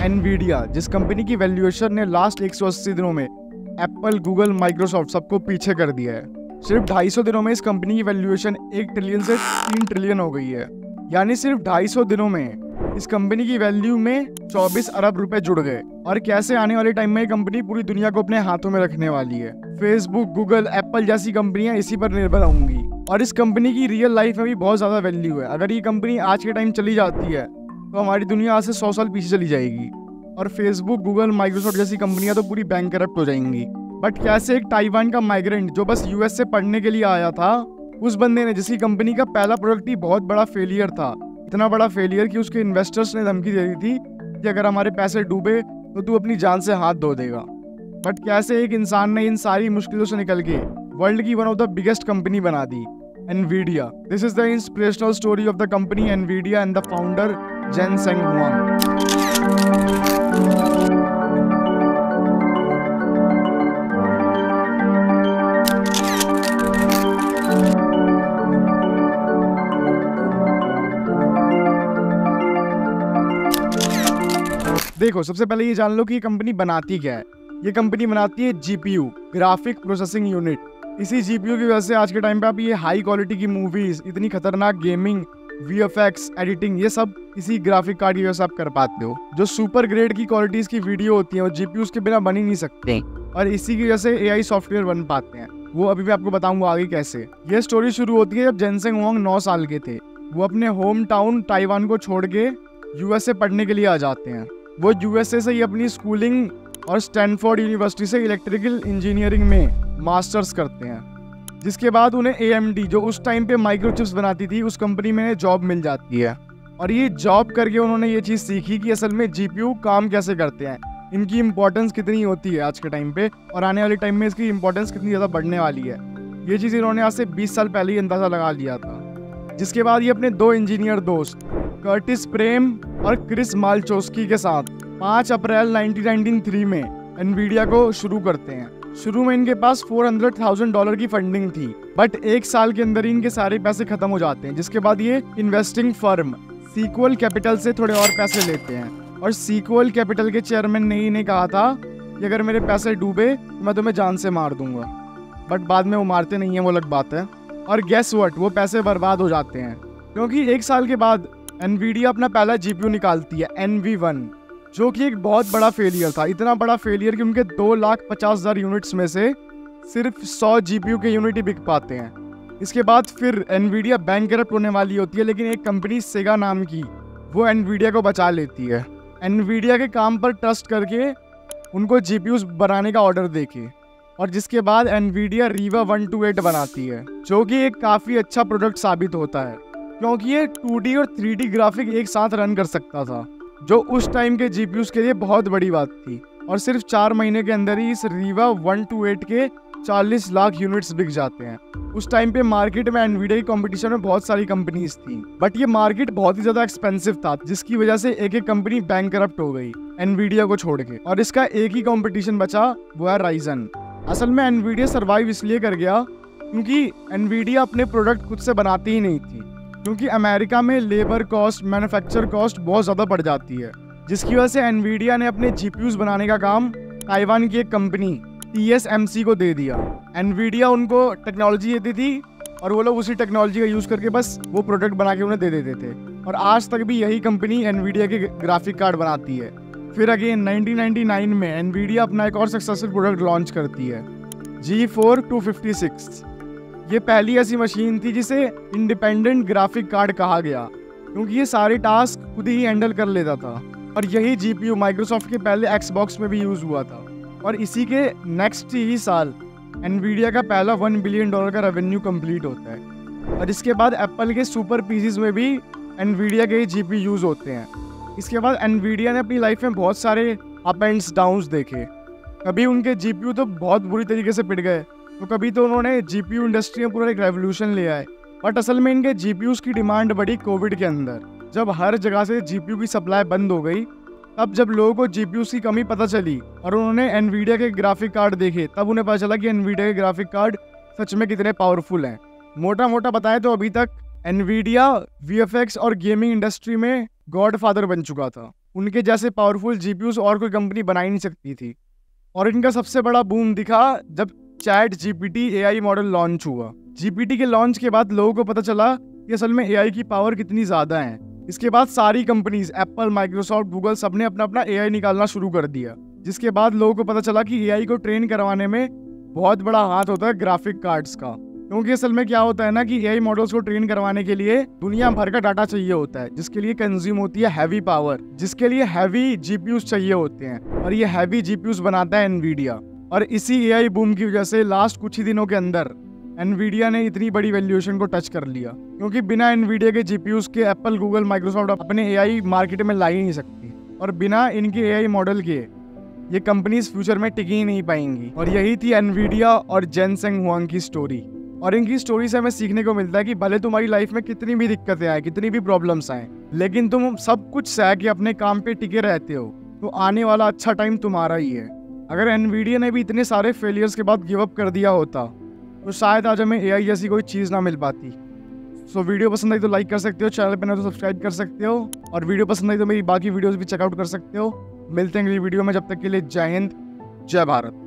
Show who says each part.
Speaker 1: Nvidia, जिस company की valuation ने लास्ट 180 दिनों में एप्पल, गूगल, माइक्रोसॉफ्ट सबको पीछे कर दिया है। सिर्फ 250 दिनों में इस कंपनी की वैल्यूएशन 1 ट्रिलियन से 3 ट्रिलियन हो गई है। यानी सिर्फ 250 दिनों में इस कंपनी की वैल्यू में 24 अरब रुपए जुड़ गए। और कैसे आने वाले टाइम में ये कंपनी पूरी दुनिया को अपने हाथों में रखने वाली है। फेसबुक, गूगल, एप्पल जैसी कंपनियां इसी पर निर्भर होंगी और इस कंपनी की रियल लाइफ में भी बहुत ज्यादा वैल्यू है। अगर ये कंपनी आज के टाइम चली जाती है तो हमारी दुनिया आज से 100 साल पीछे चली जाएगी और फेसबुक, गूगल, माइक्रोसॉफ्ट जैसी कंपनियां तो पूरी बैंकरप्ट हो जाएंगी। बट कैसे एक ताइवान का माइग्रेंट जो बस यूएस से पढ़ने के लिए आया था, उस बंदे ने, जिसकी कंपनी का पहला प्रोडक्ट ही बहुत बड़ा फेलियर था, इतना बड़ा फेलियर कि उसके इन्वेस्टर्स ने धमकी दे दी थी कि अगर हमारे पैसे डूबे तो तू अपनी जान से हाथ धो देगा। बट कैसे एक इंसान ने इन सारी मुश्किलों से निकल के वर्ल्ड की one of the biggest company बना दी, Nvidia. This is the inspirational story of the company Nvidia and the founder Jensen Huang. देखो, सबसे पहले ये जान लो कि ये कंपनी बनाती क्या है। ये कंपनी बनाती है जीपीयू, ग्राफिक प्रोसेसिंग यूनिट। इसी जीपीयू की वजह से आज के टाइम पे आप ये हाई क्वालिटी की मूवीज, इतनी खतरनाक गेमिंग, वीएफएक्स, एडिटिंग, ये सब इसी ग्राफिक कार्ड की वजह से आप कर पाते हो। जो सुपर ग्रेड की क्वालिटीज की वीडियो होती है वो जीपीयूज के बिना बन ही नहीं सकते और इसी की वजह से एआई सॉफ्टवेयर बन पाते हैं। वो अभी मैं आपको बताऊंगा आगे कैसे। ये स्टोरी शुरू होती है जब जेनसेंग हुआंग 9 साल के थे। वो अपने होम टाउन ताइवान को छोड़ के यूएस से पढ़ने के लिए आ जाते हैं। वो यूएसए से ही अपनी स्कूलिंग और स्टैनफोर्ड यूनिवर्सिटी से इलेक्ट्रिकल इंजीनियरिंग में मास्टर्स करते हैं, जिसके बाद उन्हें AMD, जो उस टाइम पे माइक्रोचिप्स बनाती थी, उस कंपनी में जॉब मिल जाती है। और ये जॉब करके उन्होंने ये चीज़ सीखी कि असल में जीपीयू काम कैसे करते हैं, इनकी इंपॉर्टेंस कितनी होती है आज के टाइम पे और आने वाले टाइम में इसकी इंपॉर्टेंस कितनी ज़्यादा बढ़ने वाली है। ये चीज़ इन्होंने आज से 20 साल पहले ही अंदाज़ा लगा लिया था। जिसके बाद ये अपने 2 इंजीनियर दोस्त कर्टिस प्रेम और क्रिस माल्चोस्की के साथ 5 अप्रैल 1993 में एनवीडिया को शुरू करते हैं। शुरू में इनके पास $400,000 की फंडिंग थी, बट 1 साल के अंदर ही इनके सारे पैसे खत्म हो जाते हैं। जिसके बाद ये इन्वेस्टिंग फर्म सीक्वल कैपिटल से थोड़े और पैसे लेते हैं और सीक्वल कैपिटल के चेयरमैन ने इन्हें कहा था कि अगर मेरे पैसे डूबे तो मैं तुम्हें जान से मार दूंगा। बट बाद में वो मारते नहीं है, वो अलग बात है। और गेस व्हाट, वो पैसे बर्बाद हो जाते हैं क्योंकि 1 साल के बाद एनवीडिया अपना पहला जीपीयू निकालती है, NV1, जो कि एक बहुत बड़ा फेलियर था। इतना बड़ा फेलियर कि उनके 2,50,000 यूनिट्स में से सिर्फ 100 जीपीयू के यूनिट ही बिक पाते हैं। इसके बाद फिर एनवीडिया बैंकरप्ट होने वाली होती है, लेकिन एक कंपनी सेगा नाम की, वो एनवीडिया को बचा लेती है। एनवीडिया के काम पर ट्रस्ट करके उनको जीपीयूज बनाने का ऑर्डर देके, और जिसके बाद एनवीडिया रीवा 128 बनाती है, जो कि एक काफ़ी अच्छा प्रोडक्ट साबित होता है क्योंकि ये 2D और 3D ग्राफिक एक साथ रन कर सकता था, जो उस टाइम के जीपीयूज के लिए बहुत बड़ी बात थी। और सिर्फ 4 महीने के अंदर ही इस रीवा 128 के 40 लाख यूनिट्स बिक जाते हैं। उस टाइम पे मार्केट में एनवीडिया की कंपटीशन में बहुत सारी कंपनीज थी, बट ये मार्केट बहुत ही ज्यादा एक्सपेंसिव था, जिसकी वजह से एक एक कंपनी बैंकरप्ट हो गई एनवीडिया को छोड़ के, और इसका एक ही कंपटीशन बचा, वो है राइजन। असल में एनवीडिया सर्वाइव इसलिए कर गया क्योंकि एनवीडिया अपने प्रोडक्ट खुद से बनाती ही नहीं थी, क्योंकि अमेरिका में लेबर कॉस्ट, मैन्युफैक्चर कॉस्ट बहुत ज़्यादा बढ़ जाती है, जिसकी वजह से एनवीडिया ने अपने जीपीयूज बनाने का काम ताइवान की एक कंपनी TSMC को दे दिया। एनवीडिया उनको टेक्नोलॉजी देती थी और वो लोग उसी टेक्नोलॉजी का यूज़ करके बस वो प्रोडक्ट बना के उन्हें दे देते थे, और आज तक भी यही कंपनी एनवीडिया के ग्राफिक कार्ड बनाती है। फिर अगेन 1999 में एनवीडिया अपना एक और सक्सेसफुल प्रोडक्ट लॉन्च करती है, G4 256। ये पहली ऐसी मशीन थी जिसे इंडिपेंडेंट ग्राफिक कार्ड कहा गया, क्योंकि ये सारे टास्क खुद ही हैंडल कर लेता था। और यही जीपीयू माइक्रोसॉफ्ट के पहले Xbox में भी यूज़ हुआ था। और इसी के नेक्स्ट ही साल एनवीडिया का पहला $1 बिलियन का रेवेन्यू कंप्लीट होता है। और इसके बाद एप्पल के सुपर पीसीज में भी एनवीडिया के ही जीपीयू यूज़ होते हैं। इसके बाद एनवीडिया ने अपनी लाइफ में बहुत सारे अप एंड्स डाउन्स देखे। कभी उनके जीपीयू तो बहुत बुरी तरीके से पिट गए, तो कभी तो उन्होंने जीपीयू इंडस्ट्री में पूरा एक रेवोल्यूशन ले आए। बट असल में इनके जीपीयूज की डिमांड बढ़ी कोविड के अंदर, जब हर जगह से जीपीयू की सप्लाई बंद हो गई। तब जब लोगों को जीपीयूज की कमी पता चली और उन्होंने एनवीडिया के ग्राफिक कार्ड देखे, तब उन्हें पता चला कि एनवीडिया के ग्राफिक कार्ड सच में कितने पावरफुल हैं। मोटा मोटा बताएं तो अभी तक एनवीडिया वीएफएक्स और गेमिंग इंडस्ट्री में गॉडफादर बन चुका था। उनके जैसे पावरफुल जीपीयूज और कोई कंपनी बना ही नहीं सकती थी। और इनका सबसे बड़ा बूम दिखा जब chat GPT AI model launch हुआ। जीपीटी के लॉन्च के बाद लोगों को पता चला कि असल में एआई की पावर कितनी ज़्यादा है। इसके बाद सारी कंपनीज एप्पल, माइक्रोसॉफ्ट, गूगल सबने अपना अपना एआई निकालना शुरू कर दिया, जिसके बाद लोगों को पता चला कि एआई को ट्रेन करवाने में बहुत बड़ा हाथ होता है ग्राफिक कार्ड्स का। क्योंकि असल में क्या होता है ना कि एआई मॉडल्स को ट्रेन करवाने के लिए दुनिया भर का डाटा चाहिए होता है, जिसके लिए कंज्यूम होती है हैवी पावर, जिसके लिए हैवी जीपीयूज चाहिए होते हैं, और ये हैवी जीपीयूज बनाता है एनवीडिया। और इसी एआई बूम की वजह से लास्ट कुछ ही दिनों के अंदर एनवीडिया ने इतनी बड़ी वैल्यूएशन को टच कर लिया, क्योंकि बिना एनवीडिया के जीपीयूज के एप्पल, गूगल, माइक्रोसॉफ्ट अपने एआई मार्केट में ला ही नहीं सकती, और बिना इनके एआई मॉडल के ये कंपनीज फ्यूचर में टिक ही नहीं पाएंगी। और यही थी एनवीडिया और जेनसेंग हुआंग की स्टोरी। और इनकी स्टोरी से हमें सीखने को मिलता है कि भले तुम्हारी लाइफ में कितनी भी दिक्कतें आए, कितनी भी प्रॉब्लम्स आए, लेकिन तुम सब कुछ सह के अपने काम पे टिके रहते हो तो आने वाला अच्छा टाइम तुम्हारा ही है। अगर एनवीडिया ने भी इतने सारे फेलियर्स के बाद गिव अप कर दिया होता तो शायद आज हमें एआई जैसी कोई चीज़ ना मिल पाती। सो वीडियो पसंद आई तो लाइक कर सकते हो, चैनल पे नहीं तो सब्सक्राइब कर सकते हो, और वीडियो पसंद आई तो मेरी बाकी वीडियोस भी चेकआउट कर सकते हो। मिलते हैं अगली वीडियो में, जब तक के लिए जय हिंद, जय भारत।